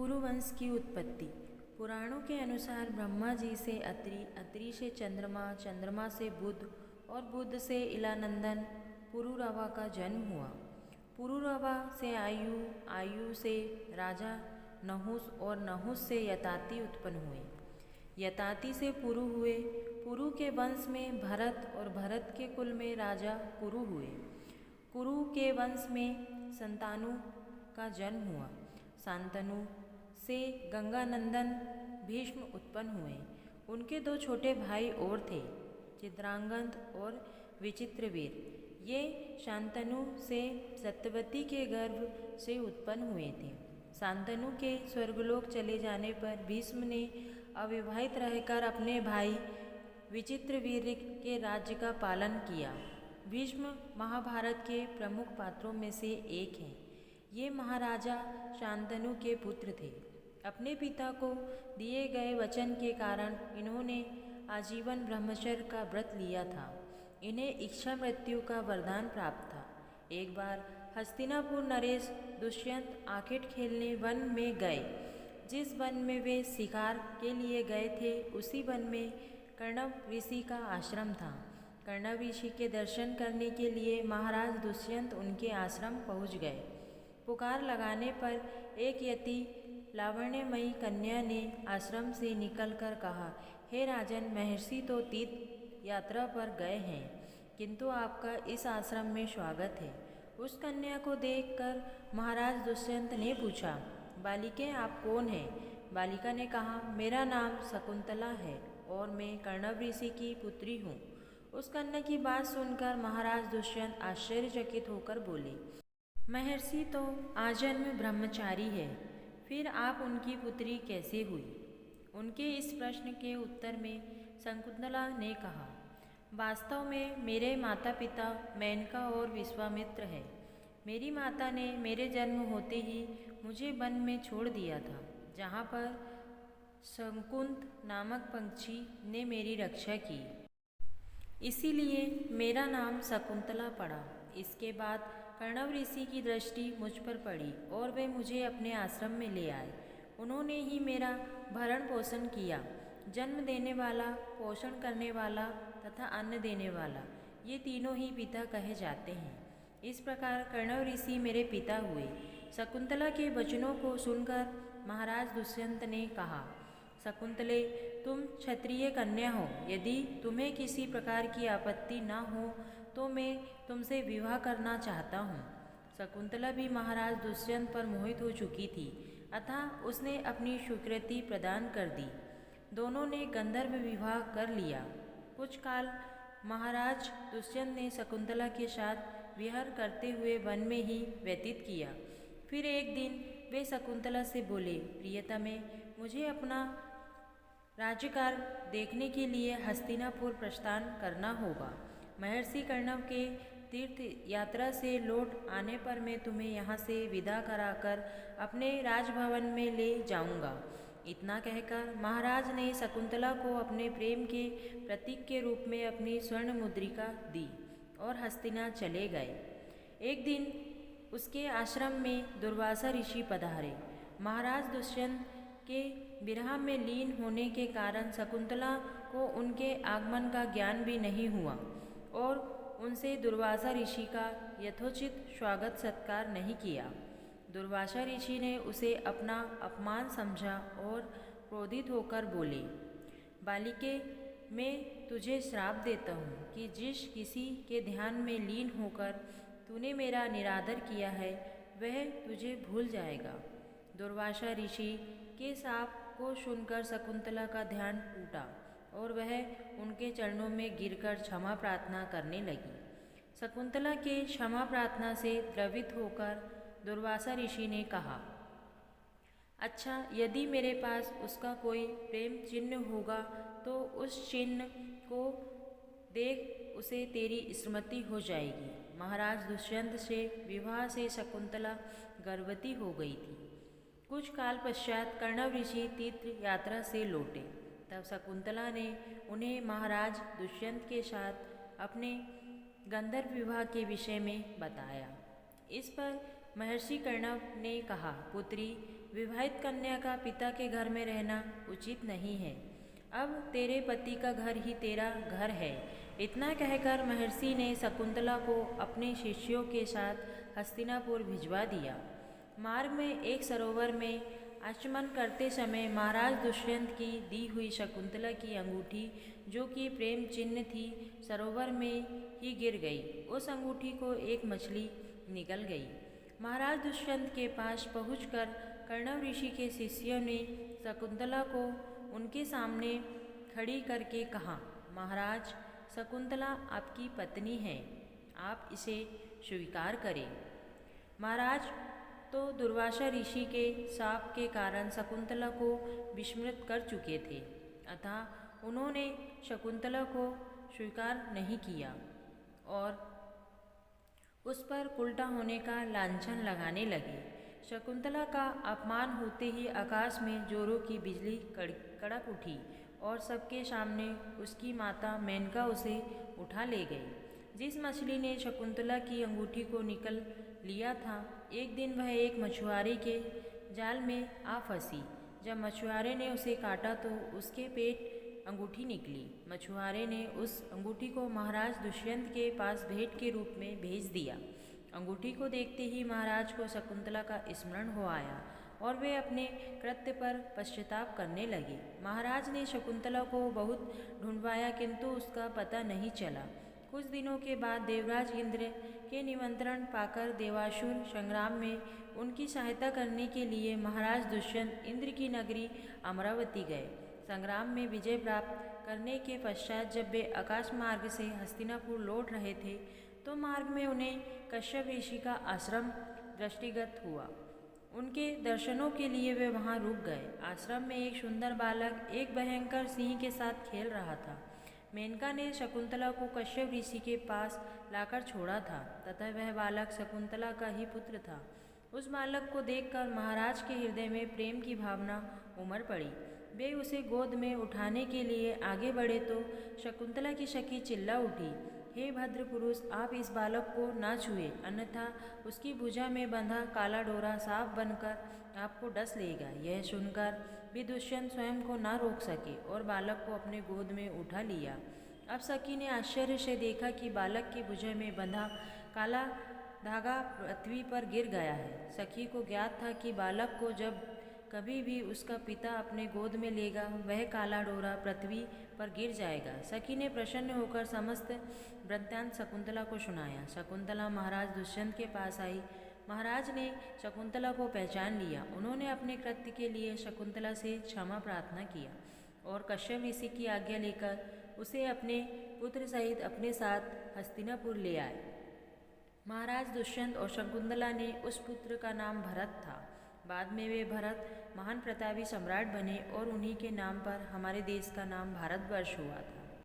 पुरुवंश की उत्पत्ति। पुराणों के अनुसार ब्रह्मा जी से अत्रि, अत्रि से चंद्रमा, चंद्रमा से बुध और बुध से इलानंदन पुरुरवा का जन्म हुआ। पुरुरवा से आयु, आयु से राजा नहुस और नहुस से यताति उत्पन्न हुए। यताति से पुरु हुए। पुरु के वंश में भरत और भरत के कुल में राजा कुरु हुए। कुरु के वंश में संतानु का जन्म हुआ। शांतनु से गंगानंदन भीष्म उत्पन्न हुए। उनके दो छोटे भाई और थे, चित्रांगद और विचित्रवीर। ये शांतनु से सत्यवती के गर्भ से उत्पन्न हुए थे। शांतनु के स्वर्गलोक चले जाने पर भीष्म ने अविवाहित रहकर अपने भाई विचित्रवीर के राज्य का पालन किया। भीष्म महाभारत के प्रमुख पात्रों में से एक हैं। ये महाराजा शांतनु के पुत्र थे। अपने पिता को दिए गए वचन के कारण इन्होंने आजीवन ब्रह्मचर्य का व्रत लिया था। इन्हें इच्छा मृत्यु का वरदान प्राप्त था। एक बार हस्तिनापुर नरेश दुष्यंत आखेट खेलने वन में गए। जिस वन में वे शिकार के लिए गए थे उसी वन में कर्णव ऋषि का आश्रम था। कर्णव ऋषि के दर्शन करने के लिए महाराज दुष्यंत उनके आश्रम पहुंच गए। पुकार लगाने पर एक यति लावण्यमयी कन्या ने आश्रम से निकलकर कहा, हे राजन, महर्षि तो तीर्थ यात्रा पर गए हैं, किंतु आपका इस आश्रम में स्वागत है। उस कन्या को देखकर महाराज दुष्यंत ने पूछा, बालिके आप कौन हैं? बालिका ने कहा, मेरा नाम शकुंतला है और मैं कर्णव ऋषि की पुत्री हूँ। उस कन्या की बात सुनकर महाराज दुष्यंत आश्चर्यचकित होकर बोले, महर्षि तो आजन्म ब्रह्मचारी है, फिर आप उनकी पुत्री कैसे हुई? उनके इस प्रश्न के उत्तर में शकुंतला ने कहा, वास्तव में मेरे माता पिता मेनका और विश्वामित्र हैं। मेरी माता ने मेरे जन्म होते ही मुझे वन में छोड़ दिया था, जहाँ पर शकुंत नामक पंछी ने मेरी रक्षा की। इसीलिए मेरा नाम शकुंतला पड़ा। इसके बाद कर्णव ऋषि की दृष्टि मुझ पर पड़ी और वे मुझे अपने आश्रम में ले आए। उन्होंने ही मेरा भरण पोषण किया। जन्म देने वाला, पोषण करने वाला तथा अन्न देने वाला, ये तीनों ही पिता कहे जाते हैं। इस प्रकार कर्णव ऋषि मेरे पिता हुए। शकुंतला के वचनों को सुनकर महाराज दुष्यंत ने कहा, शकुंतले, तुम क्षत्रिय कन्या हो। यदि तुम्हें किसी प्रकार की आपत्ति न हो तो मैं तुमसे विवाह करना चाहता हूँ। शकुंतला भी महाराज दुष्यंत पर मोहित हो चुकी थी, अतः उसने अपनी स्वीकृति प्रदान कर दी। दोनों ने गंधर्व विवाह कर लिया। कुछ काल महाराज दुष्यंत ने शकुंतला के साथ विहार करते हुए वन में ही व्यतीत किया। फिर एक दिन वे शकुंतला से बोले, प्रियतमे, मुझे अपना राज्यकाल देखने के लिए हस्तिनापुर प्रस्थान करना होगा। महर्षि कर्णव के तीर्थ यात्रा से लौट आने पर मैं तुम्हें यहाँ से विदा कराकर अपने राजभवन में ले जाऊँगा। इतना कहकर महाराज ने शकुंतला को अपने प्रेम के प्रतीक के रूप में अपनी स्वर्ण मुद्रिका दी और हस्तिना चले गए। एक दिन उसके आश्रम में दुर्वासा ऋषि पधारे। महाराज दुष्यंत के विरह में लीन होने के कारण शकुंतला को उनके आगमन का ज्ञान भी नहीं हुआ और उनसे दुर्वासा ऋषि का यथोचित स्वागत सत्कार नहीं किया। दुर्वासा ऋषि ने उसे अपना अपमान समझा और क्रोधित होकर बोले, बालिके, मैं तुझे श्राप देता हूँ कि जिस किसी के ध्यान में लीन होकर तूने मेरा निरादर किया है वह तुझे भूल जाएगा। दुर्वासा ऋषि के शाप को सुनकर शकुंतला का ध्यान टूटा और वह उनके चरणों में गिरकर क्षमा प्रार्थना करने लगी। शकुंतला के क्षमा प्रार्थना से द्रवित होकर दुर्वासा ऋषि ने कहा, अच्छा, यदि मेरे पास उसका कोई प्रेम चिन्ह होगा तो उस चिन्ह को देख उसे तेरी स्मृति हो जाएगी। महाराज दुष्यंत से विवाह से शकुंतला गर्भवती हो गई थी। कुछ काल पश्चात कर्णव ऋषि तीर्थ यात्रा से लौटे। तब शकुंतला ने उन्हें महाराज दुष्यंत के साथ अपने गंधर्व विवाह के विषय में बताया। इस पर महर्षि कर्णव ने कहा, पुत्री, विवाहित कन्या का पिता के घर में रहना उचित नहीं है। अब तेरे पति का घर ही तेरा घर है। इतना कहकर महर्षि ने शकुंतला को अपने शिष्यों के साथ हस्तिनापुर भिजवा दिया। मार्ग में एक सरोवर में आचमन करते समय महाराज दुष्यंत की दी हुई शकुंतला की अंगूठी, जो कि प्रेम चिन्ह थी, सरोवर में ही गिर गई। उस अंगूठी को एक मछली निगल गई। महाराज दुष्यंत के पास पहुंचकर कर्णव ऋषि के शिष्यों ने शकुंतला को उनके सामने खड़ी करके कहा, महाराज, शकुंतला आपकी पत्नी है, आप इसे स्वीकार करें। महाराज तो दुर्वासा ऋषि के शाप के कारण शकुंतला को विस्मृत कर चुके थे, अतः उन्होंने शकुंतला को स्वीकार नहीं किया और उस पर उल्टा होने का लांछन लगाने लगे। शकुंतला का अपमान होते ही आकाश में जोरों की बिजली कड़क उठी और सबके सामने उसकी माता मेनका उसे उठा ले गई। जिस मछली ने शकुंतला की अंगूठी को निकल लिया था, एक दिन वह एक मछुआरे के जाल में आ फंसी। जब मछुआरे ने उसे काटा तो उसके पेट अंगूठी निकली। मछुआरे ने उस अंगूठी को महाराज दुष्यंत के पास भेंट के रूप में भेज दिया। अंगूठी को देखते ही महाराज को शकुंतला का स्मरण हो आया और वे अपने कृत्य पर पश्चाताप करने लगे। महाराज ने शकुंतला को बहुत ढूंढवाया, किंतु उसका पता नहीं चला। कुछ दिनों के बाद देवराज इंद्र के निमंत्रण पाकर देवासुर संग्राम में उनकी सहायता करने के लिए महाराज दुष्यंत इंद्र की नगरी अमरावती गए। संग्राम में विजय प्राप्त करने के पश्चात जब वे आकाश मार्ग से हस्तिनापुर लौट रहे थे, तो मार्ग में उन्हें कश्यप ऋषि का आश्रम दृष्टिगत हुआ। उनके दर्शनों के लिए वे वहां रुक गए। आश्रम में एक सुंदर बालक एक भयंकर सिंह के साथ खेल रहा था। मेनका ने शकुंतला को कश्यप ऋषि के पास लाकर छोड़ा था तथा वह बालक शकुंतला का ही पुत्र था। उस बालक को देखकर महाराज के हृदय में प्रेम की भावना उमड़ पड़ी। वे उसे गोद में उठाने के लिए आगे बढ़े तो शकुंतला की सखी चिल्ला उठी, हे भद्र पुरुष, आप इस बालक को ना छुए, अन्यथा उसकी भुजा में बंधा काला डोरा सांप बनकर आपको डस लेगा। यह सुनकर भी दुष्यंत स्वयं को ना रोक सके और बालक को अपने गोद में उठा लिया। अब सखी ने आश्चर्य से देखा कि बालक की भुजा में बंधा काला धागा पृथ्वी पर गिर गया है। सखी को ज्ञात था कि बालक को जब कभी भी उसका पिता अपने गोद में लेगा, वह काला डोरा पृथ्वी पर गिर जाएगा। सखी ने प्रसन्न होकर समस्त वृत्तांत शकुंतला को सुनाया। शकुंतला महाराज दुष्यंत के पास आई। महाराज ने शकुंतला को पहचान लिया। उन्होंने अपने कृत्य के लिए शकुंतला से क्षमा प्रार्थना किया और कश्यप ऋषि की आज्ञा लेकर उसे अपने पुत्र सहित अपने साथ हस्तिनापुर ले आए। महाराज दुष्यंत और शकुंतला ने उस पुत्र का नाम भरत था। बाद में वे भरत महान प्रतापी सम्राट बने और उन्हीं के नाम पर हमारे देश का नाम भारतवर्ष हुआ था।